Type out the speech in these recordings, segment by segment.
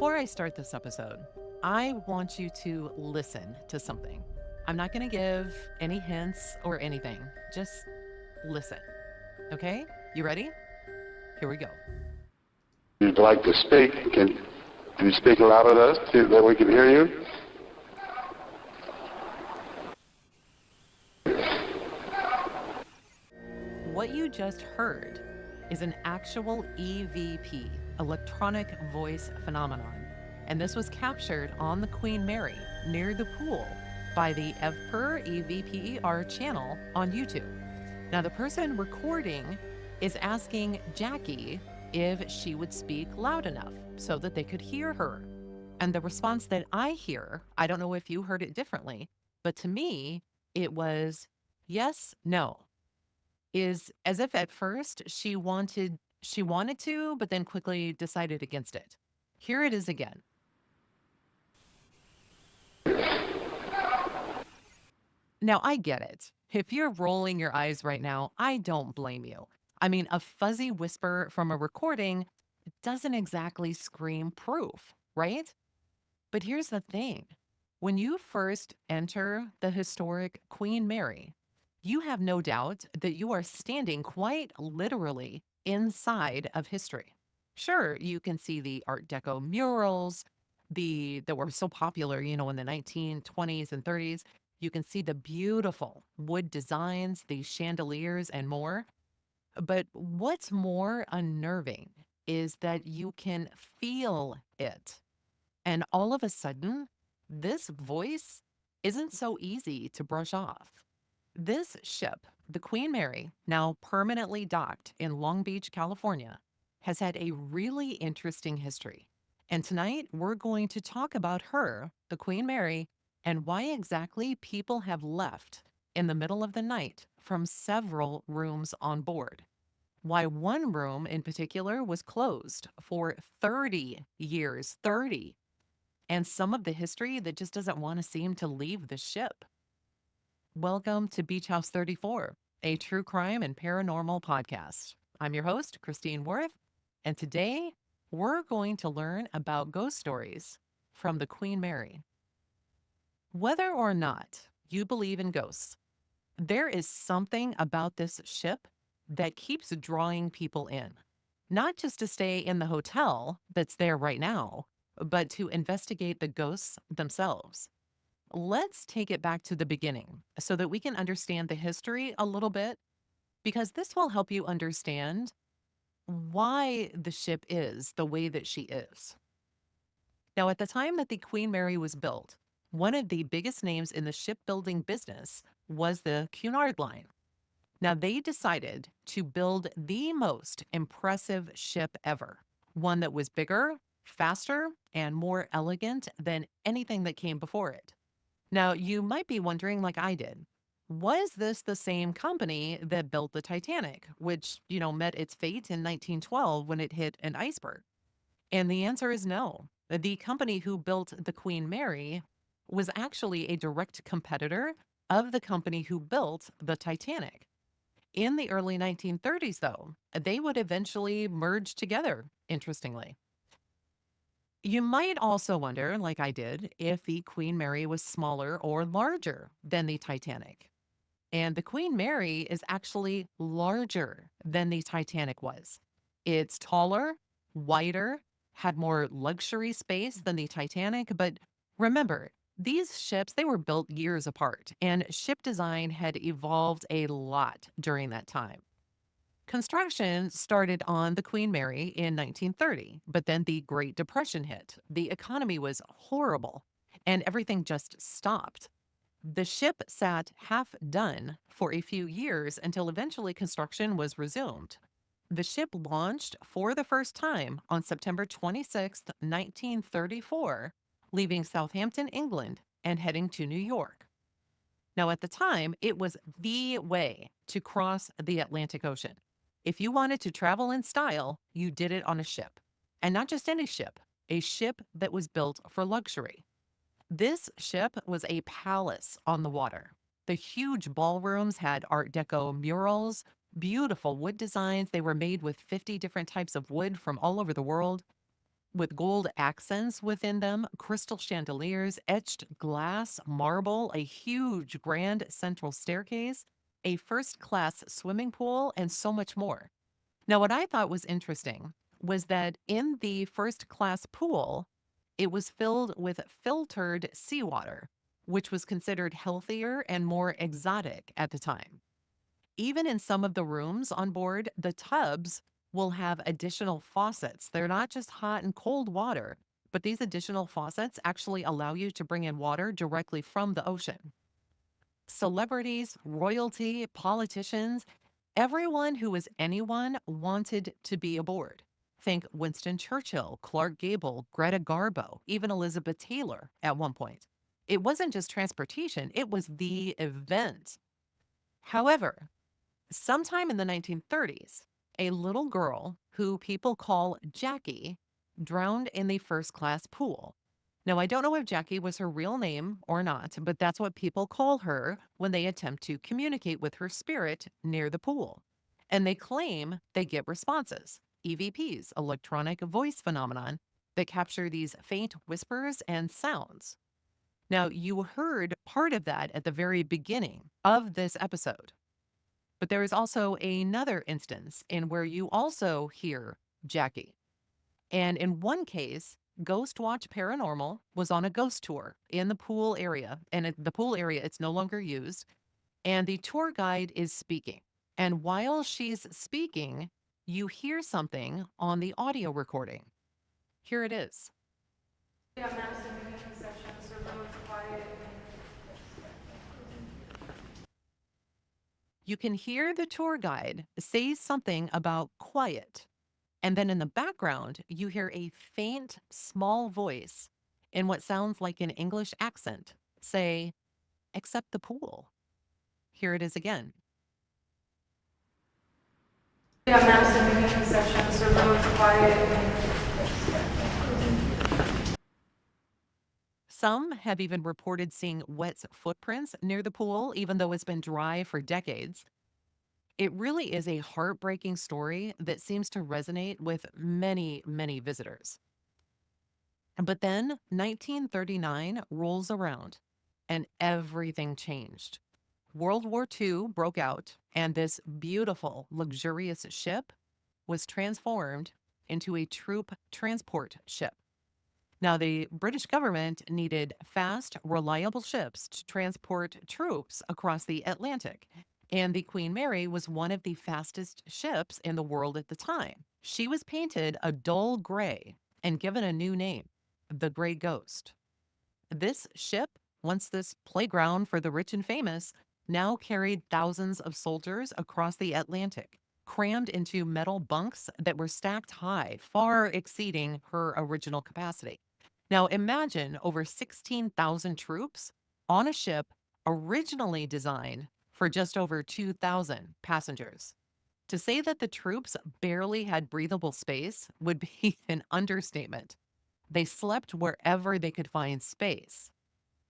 Before I start this episode, I want you to listen to something. I'm not going to give any hints or anything. Just listen. Okay? You ready? Here we go. You'd like to speak, can you speak louder at us so that we can hear you? What you just heard is an actual EVP, electronic voice phenomenon. And this was captured on the Queen Mary near the pool by the EVPER channel on YouTube. Now, the person recording is asking Jackie if she would speak loud enough so that they could hear her. And the response that I hear, I don't know if you heard it differently, but to me, it was yes, no. Is as if at first she wanted to, but then quickly decided against it. Here it is again. Now, I get it. If you're rolling your eyes right now, I don't blame you. I mean, a fuzzy whisper from a recording doesn't exactly scream proof, right? But here's the thing. When you first enter the historic Queen Mary, you have no doubt that you are standing quite literally inside of history. Sure, you can see the Art Deco murals, that were so popular, in the 1920s and 30s. You can see the beautiful wood designs, the chandeliers, and more. But what's more unnerving is that you can feel it. And all of a sudden, this voice isn't so easy to brush off. This ship, the Queen Mary, now permanently docked in Long Beach, California, has had a really interesting history. And tonight, we're going to talk about her, the Queen Mary, and why exactly people have left in the middle of the night from several rooms on board. Why one room in particular was closed for 30 years, 30, and some of the history that just doesn't want to seem to leave the ship. Welcome to Beach House 34, a true crime and paranormal podcast. I'm your host, Christine Worth, and today we're going to learn about ghost stories from the Queen Mary. Whether or not you believe in ghosts, there is something about this ship that keeps drawing people in, not just to stay in the hotel that's there right now, but to investigate the ghosts themselves. Let's take it back to the beginning so that we can understand the history a little bit, because this will help you understand why the ship is the way that she is. Now, at the time that the Queen Mary was built, one of the biggest names in the shipbuilding business was the Cunard Line. Now, they decided to build the most impressive ship ever, one that was bigger, faster, and more elegant than anything that came before it. Now, you might be wondering, like I did, was this the same company that built the Titanic, which, met its fate in 1912 when it hit an iceberg? And the answer is no. The company who built the Queen Mary was actually a direct competitor of the company who built the Titanic. In the early 1930s, though, they would eventually merge together, interestingly. You might also wonder, like I did, if the Queen Mary was smaller or larger than the Titanic. And the Queen Mary is actually larger than the Titanic was. It's taller, wider, had more luxury space than the Titanic. But remember, these ships, they were built years apart, and ship design had evolved a lot during that time. Construction started on the Queen Mary in 1930, but then the Great Depression hit. The economy was horrible, and everything just stopped. The ship sat half done for a few years until eventually construction was resumed. The ship launched for the first time on September 26, 1934, leaving Southampton, England, and heading to New York. Now, at the time, it was the way to cross the Atlantic Ocean. If you wanted to travel in style, you did it on a ship. And not just any ship, a ship that was built for luxury. This ship was a palace on the water. The huge ballrooms had Art Deco murals, beautiful wood designs. They were made with 50 different types of wood from all over the world. with gold accents within them, crystal chandeliers, etched glass, marble, a huge grand central staircase, a first class swimming pool, and so much more. Now, what I thought was interesting was that in the first class pool, it was filled with filtered seawater, which was considered healthier and more exotic at the time. Even in some of the rooms on board, the tubs will have additional faucets. They're not just hot and cold water, but these additional faucets actually allow you to bring in water directly from the ocean. Celebrities, royalty, politicians, everyone who was anyone wanted to be aboard. Think Winston Churchill, Clark Gable, Greta Garbo, even Elizabeth Taylor at one point. It wasn't just transportation, it was the event. However, sometime in the 1930s, a little girl who people call Jackie drowned in the first class pool. Now, I don't know if Jackie was her real name or not, but that's what people call her when they attempt to communicate with her spirit near the pool. And they claim they get responses, EVPs, electronic voice phenomenon, that capture these faint whispers and sounds. Now, you heard part of that at the very beginning of this episode. But there is also another instance in where you also hear Jackie. And in one case, Ghost Watch Paranormal was on a ghost tour in the pool area. And the pool area, it's no longer used. And the tour guide is speaking. And while she's speaking, you hear something on the audio recording. Here it is. Yeah, master making sessions are really quiet. You can hear the tour guide say something about quiet. And then in the background, you hear a faint, small voice in what sounds like an English accent say, "Except the pool." Here it is again. Yeah, master making sessions are really quiet. Some have even reported seeing wet footprints near the pool, even though it's been dry for decades. It really is a heartbreaking story that seems to resonate with many, many visitors. But then 1939 rolls around and everything changed. World War II broke out, and this beautiful, luxurious ship was transformed into a troop transport ship. Now, the British government needed fast, reliable ships to transport troops across the Atlantic. And the Queen Mary was one of the fastest ships in the world at the time. She was painted a dull gray and given a new name, the Gray Ghost. This ship, once this playground for the rich and famous, now carried thousands of soldiers across the Atlantic, crammed into metal bunks that were stacked high, far exceeding her original capacity. Now imagine over 16,000 troops on a ship originally designed for just over 2,000 passengers. To say that the troops barely had breathable space would be an understatement. They slept wherever they could find space.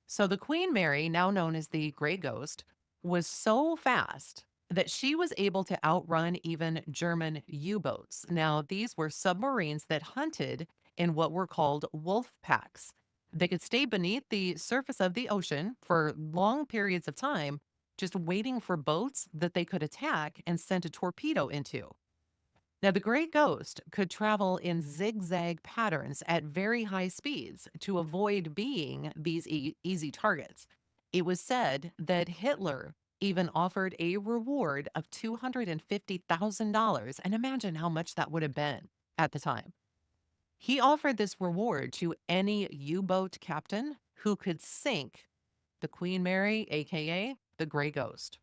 So the Queen Mary, now known as the Gray Ghost, was so fast that she was able to outrun even German U-boats. Now, these were submarines that hunted in what were called wolf packs. They could stay beneath the surface of the ocean for long periods of time, just waiting for boats that they could attack and send a torpedo into. Now, the Gray Ghost could travel in zigzag patterns at very high speeds to avoid being these easy targets. It was said that Hitler even offered a reward of $250,000. And imagine how much that would have been at the time. He offered this reward to any U boat captain who could sink the Queen Mary, AKA the Gray Ghost.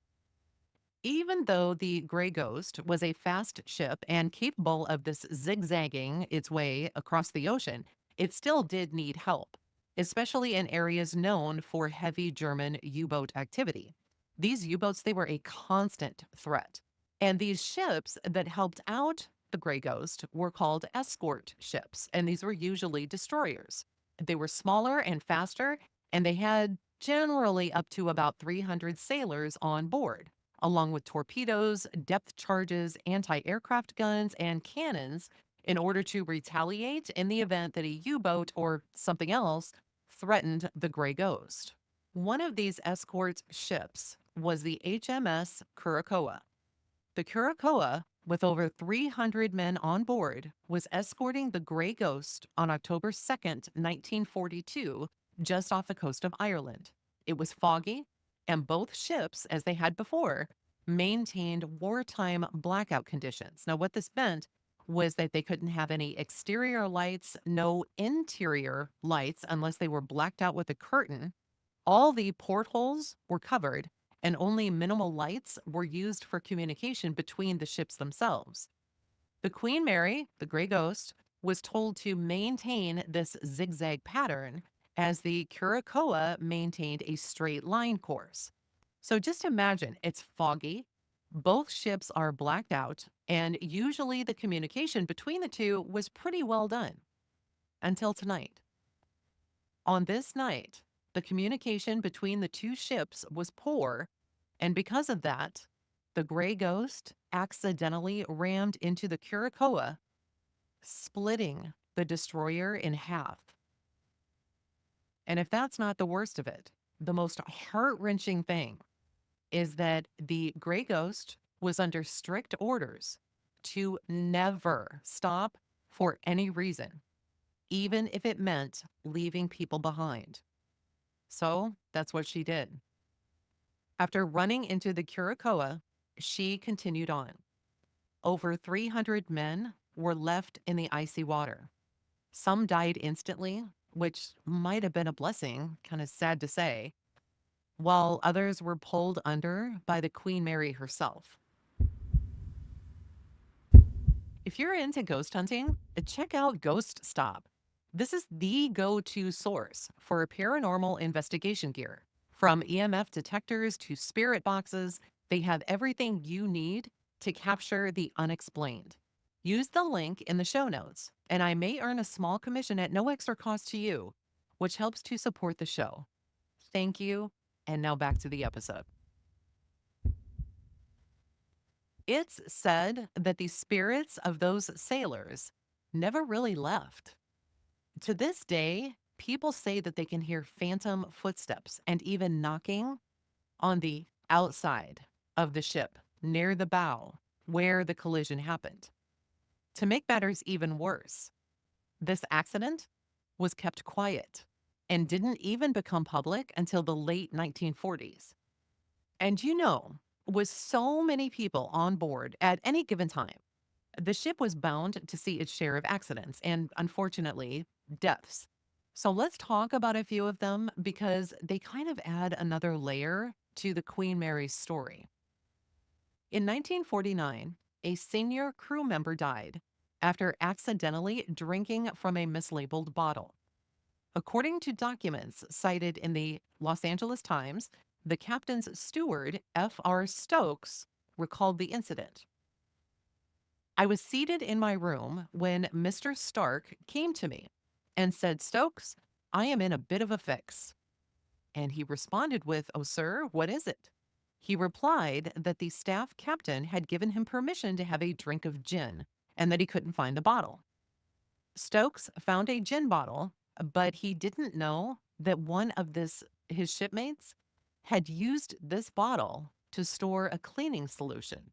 Even though the Gray Ghost was a fast ship and capable of this zigzagging its way across the ocean, it still did need help, especially in areas known for heavy German U-boat activity. These U-boats, they were a constant threat. And these ships that helped out the Gray Ghost were called escort ships, and these were usually destroyers. They were smaller and faster, and they had generally up to about 300 sailors on board, along with torpedoes, depth charges, anti aircraft guns, and cannons in order to retaliate in the event that a U-boat or something else threatened the Gray Ghost. One of these escort ships was the HMS Curacoa. The Curacoa, with over 300 men on board, was escorting the Gray Ghost on October 2nd, 1942, just off the coast of Ireland. It was foggy, and both ships, as they had before, maintained wartime blackout conditions. Now, what this meant was that they couldn't have any exterior lights, no interior lights unless they were blacked out with a curtain. All the portholes were covered, and only minimal lights were used for communication between the ships themselves. The Queen Mary, the Gray Ghost, was told to maintain this zigzag pattern as the Curacoa maintained a straight line course. So just imagine it's foggy, both ships are blacked out, and usually the communication between the two was pretty well done until tonight. On this night, the communication between the two ships was poor, and because of that, the Gray Ghost accidentally rammed into the Curacoa, splitting the destroyer in half. And if that's not the worst of it, the most heart-wrenching thing is that the Gray Ghost was under strict orders to never stop for any reason, even if it meant leaving people behind. So that's what she did. After running into the Curacoa, she continued on. Over 300 men were left in the icy water. Some died instantly, which might have been a blessing, kind of sad to say, while others were pulled under by the Queen Mary herself. If you're into ghost hunting, check out GhostStop. This is the go-to source for paranormal investigation gear. From EMF detectors to spirit boxes, they have everything you need to capture the unexplained. Use the link in the show notes, and I may earn a small commission at no extra cost to you, which helps to support the show. Thank you, and now back to the episode. It's said that the spirits of those sailors never really left. To this day, people say that they can hear phantom footsteps and even knocking on the outside of the ship near the bow where the collision happened. To make matters even worse, this accident was kept quiet and didn't even become public until the late 1940s. And with so many people on board at any given time, the ship was bound to see its share of accidents and, unfortunately, deaths. So let's talk about a few of them because they kind of add another layer to the Queen Mary's story. In 1949, a senior crew member died after accidentally drinking from a mislabeled bottle. According to documents cited in the Los Angeles Times, the captain's steward, F.R. Stokes, recalled the incident. I was seated in my room when Mr. Stark came to me and said, "Stokes, I am in a bit of a fix." And he responded with, "Oh, sir, what is it?" He replied that the staff captain had given him permission to have a drink of gin and that he couldn't find the bottle. Stokes found a gin bottle, but he didn't know that one of his shipmates had used this bottle to store a cleaning solution.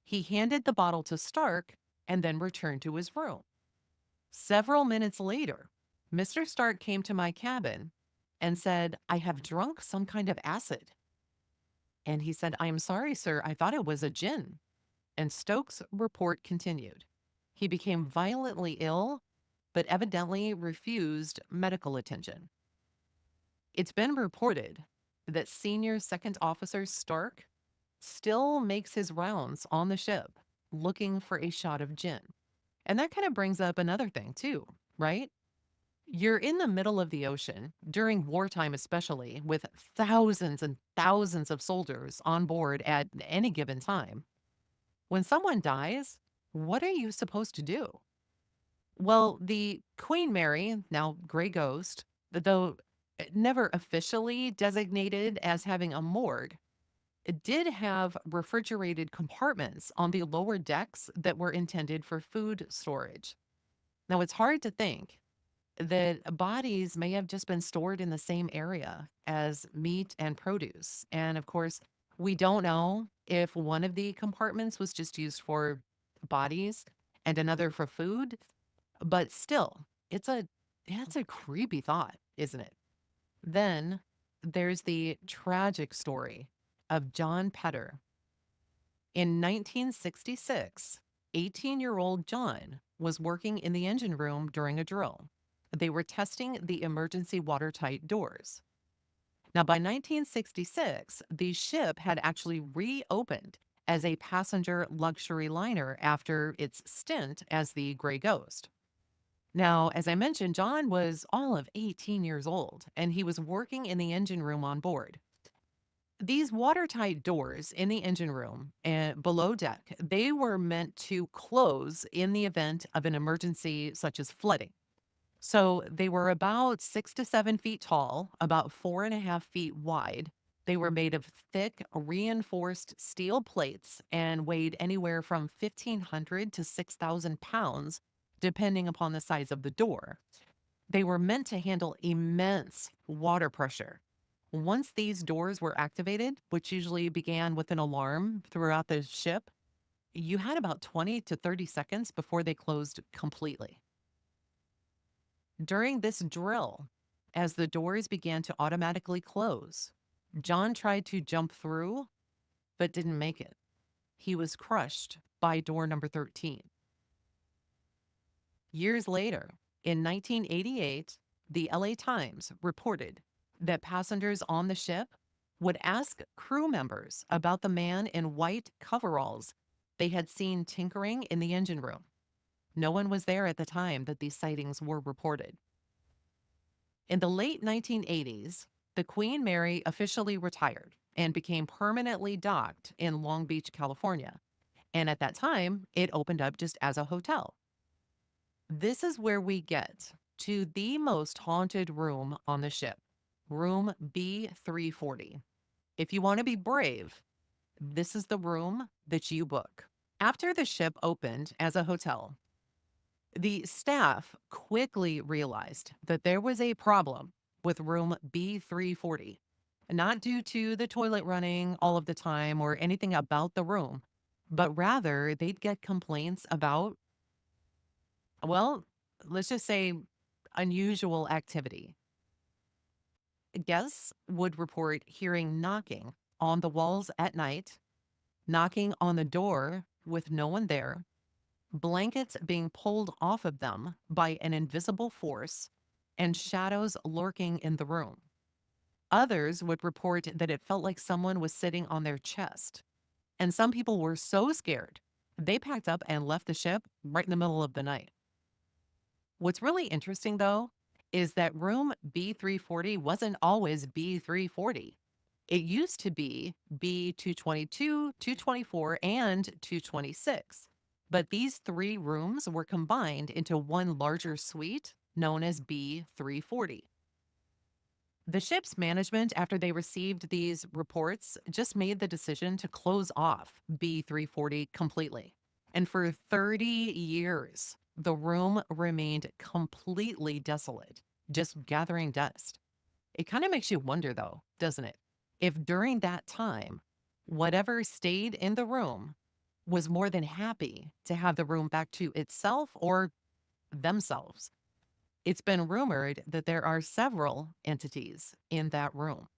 He handed the bottle to Stark and then returned to his room. Several minutes later, Mr. Stark came to my cabin and said, "I have drunk some kind of acid." And he said, "I am sorry, sir. I thought it was a gin." And Stokes' report continued. He became violently ill, but evidently refused medical attention. It's been reported that Senior Second Officer Stark still makes his rounds on the ship looking for a shot of gin. And that kind of brings up another thing too, right? You're in the middle of the ocean, during wartime especially, with thousands and thousands of soldiers on board at any given time. When someone dies, what are you supposed to do? Well, the Queen Mary, now Gray Ghost, though never officially designated as having a morgue, it did have refrigerated compartments on the lower decks that were intended for food storage. Now, it's hard to think that bodies may have just been stored in the same area as meat and produce. And of course, we don't know if one of the compartments was just used for bodies and another for food, but still, it's a creepy thought, isn't it? Then there's the tragic story of John Pedder. In 1966, 18-year-old John was working in the engine room during a drill. They were testing the emergency watertight doors. Now, by 1966, the ship had actually reopened as a passenger luxury liner after its stint as the Gray Ghost. Now, as I mentioned, John was all of 18 years old and he was working in the engine room on board. These watertight doors in the engine room and below deck, they were meant to close in the event of an emergency such as flooding. So they were about 6 to 7 feet tall, about 4.5 feet wide. They were made of thick, reinforced steel plates and weighed anywhere from 1,500 to 6,000 pounds, depending upon the size of the door. They were meant to handle immense water pressure. Once these doors were activated, which usually began with an alarm throughout the ship, you had about 20 to 30 seconds before they closed completely. During this drill, as the doors began to automatically close, John tried to jump through but didn't make it. He was crushed by door number 13. Years later, in 1988, the LA Times reported that passengers on the ship would ask crew members about the man in white coveralls they had seen tinkering in the engine room. No one was there at the time that these sightings were reported. In the late 1980s, the Queen Mary officially retired and became permanently docked in Long Beach, California. And at that time, it opened up just as a hotel. This is where we get to the most haunted room on the ship, room B340. If you want to be brave, this is the room that you book. After the ship opened as a hotel, the staff quickly realized that there was a problem with room B340, not due to the toilet running all of the time or anything about the room, but rather they'd get complaints about, well, let's just say unusual activity. Guests would report hearing knocking on the walls at night, knocking on the door with no one there, blankets being pulled off of them by an invisible force, and shadows lurking in the room. Others would report that it felt like someone was sitting on their chest. And some people were so scared, they packed up and left the ship right in the middle of the night. What's really interesting, though, is that room B340 wasn't always B340. It used to be B222, 224, and 226. But these three rooms were combined into one larger suite known as B340. The ship's management, after they received these reports, just made the decision to close off B340 completely. And for 30 years, the room remained completely desolate, just gathering dust. It kind of makes you wonder, though, doesn't it? If during that time, whatever stayed in the room was more than happy to have the room back to itself or themselves. It's been rumored that there are several entities in that room.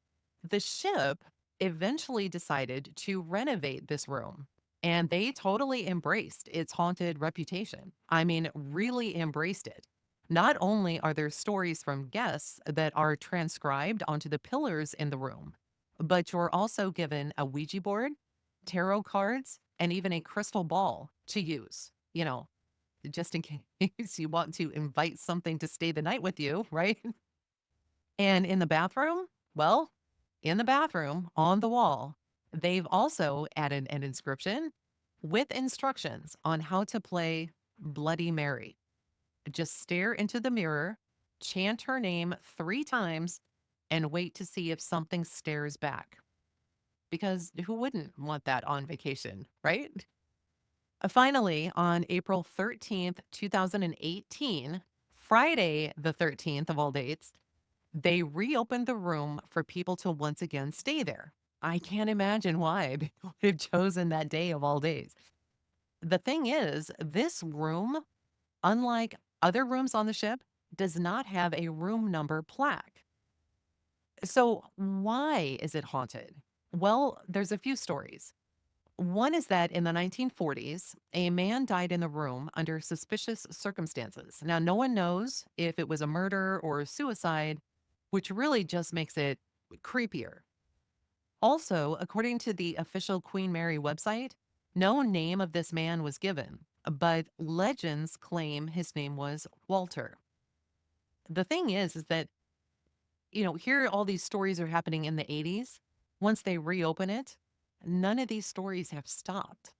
The ship eventually decided to renovate this room, and they totally embraced its haunted reputation. I mean, really embraced it. Not only are there stories from guests that are transcribed onto the pillars in the room, but you're also given a Ouija board, tarot cards, and even a crystal ball to use, just in case you want to invite something to stay the night with you, right? And in the bathroom, well, in the bathroom on the wall, they've also added an inscription with instructions on how to play Bloody Mary. Just stare into the mirror, chant her name 3 times, and wait to see if something stares back. because who wouldn't want that on vacation, right? Finally, on April 13th, 2018, Friday the 13th of all dates, they reopened the room for people to once again stay there. I can't imagine why they would have chosen that day of all days. The thing is, this room, unlike other rooms on the ship, does not have a room number plaque. So, why is it haunted? Well, there's a few stories. One is that in the 1940s, a man died in the room under suspicious circumstances. Now, no one knows if it was a murder or a suicide, which really just makes it creepier. Also, according to the official Queen Mary website, no name of this man was given, but legends claim his name was Walter. The thing is that, here all these stories are happening in the 80s. Once they reopen it, none of these stories have stopped.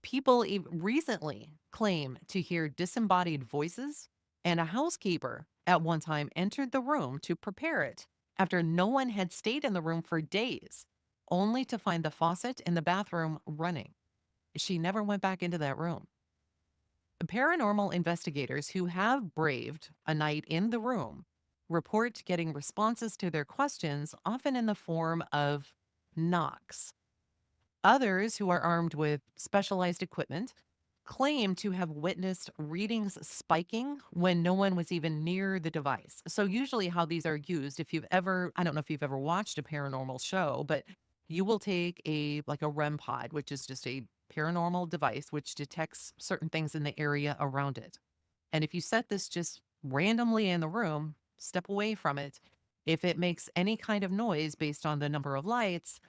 People recently claim to hear disembodied voices, and a housekeeper at one time entered the room to prepare it after no one had stayed in the room for days, only to find the faucet in the bathroom running. She never went back into that room. Paranormal investigators who have braved a night in the room report getting responses to their questions, often in the form of knocks. Others, who are armed with specialized equipment, claim to have witnessed readings spiking when no one was even near the device. So, usually, how these are used, if you've ever, I don't know if you've ever watched a paranormal show, but you will take like a REM pod, which is just a paranormal device which detects certain things in the area around it. And if you set this just randomly in the room, step away from it. If it makes any kind of noise based on the number of lights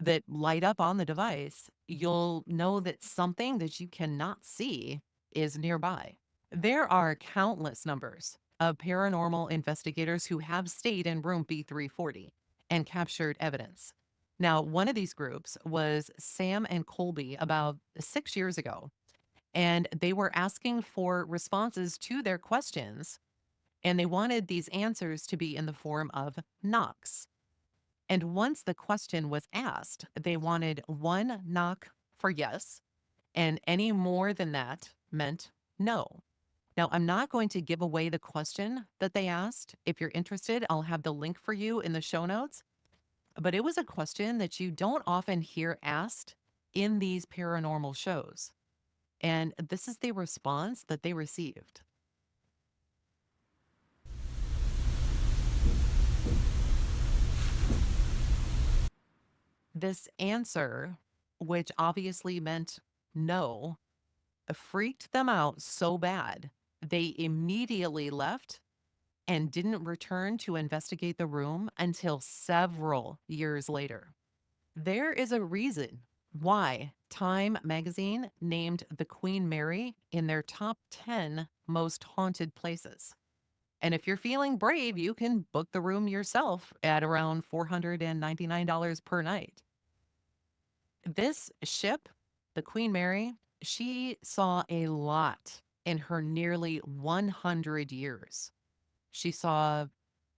that light up on the device, you'll know that something that you cannot see is nearby. There are countless numbers of paranormal investigators who have stayed in room B340 and captured evidence. Now, one of these groups was Sam and Colby about 6 years ago, and they were asking for responses to their questions, and they wanted these answers to be in the form of knocks. And once the question was asked, they wanted one knock for yes, and any more than that meant no. Now, I'm not going to give away the question that they asked. If you're interested, I'll have the link for you in the show notes. But it was a question that you don't often hear asked in these paranormal shows. And this is the response that they received. This answer, which obviously meant no, freaked them out so bad, they immediately left and didn't return to investigate the room until several years later. There is a reason why Time magazine named the Queen Mary in their top 10 most haunted places. And if you're feeling brave, you can book the room yourself at around $499 per night. This ship, the Queen Mary, she saw a lot in her nearly 100 years. She saw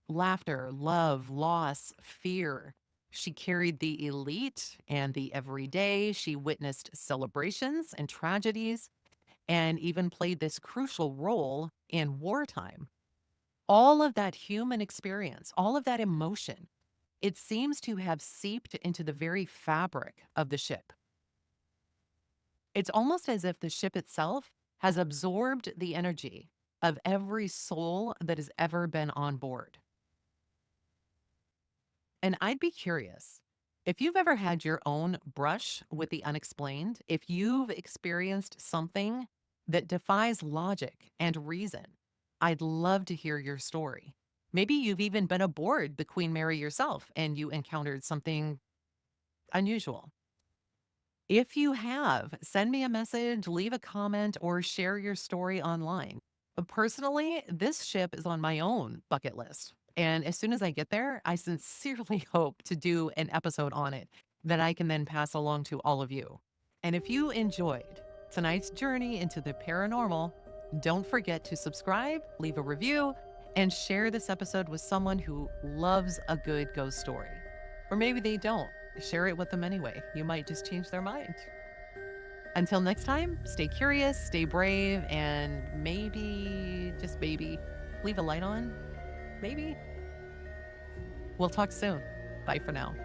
laughter, love, loss, fear. She carried the elite and the everyday. She witnessed celebrations and tragedies, and even played this crucial role in wartime. All of that human experience, all of that emotion, it seems to have seeped into the very fabric of the ship. It's almost as if the ship itself has absorbed the energy of every soul that has ever been on board. And I'd be curious if you've ever had your own brush with the unexplained, if you've experienced something that defies logic and reason, I'd love to hear your story. Maybe you've even been aboard the Queen Mary yourself and you encountered something unusual. If you have, send me a message, leave a comment, or share your story online. Personally, this ship is on my own bucket list. And as soon as I get there, I sincerely hope to do an episode on it that I can then pass along to all of you. And if you enjoyed tonight's journey into the paranormal, don't forget to subscribe, leave a review, and share this episode with someone who loves a good ghost story. Or maybe they don't. share it with them anyway. You might just change their mind. Until next time, stay curious, stay brave, and maybe, just maybe, leave a light on. Maybe. We'll talk soon. Bye for now.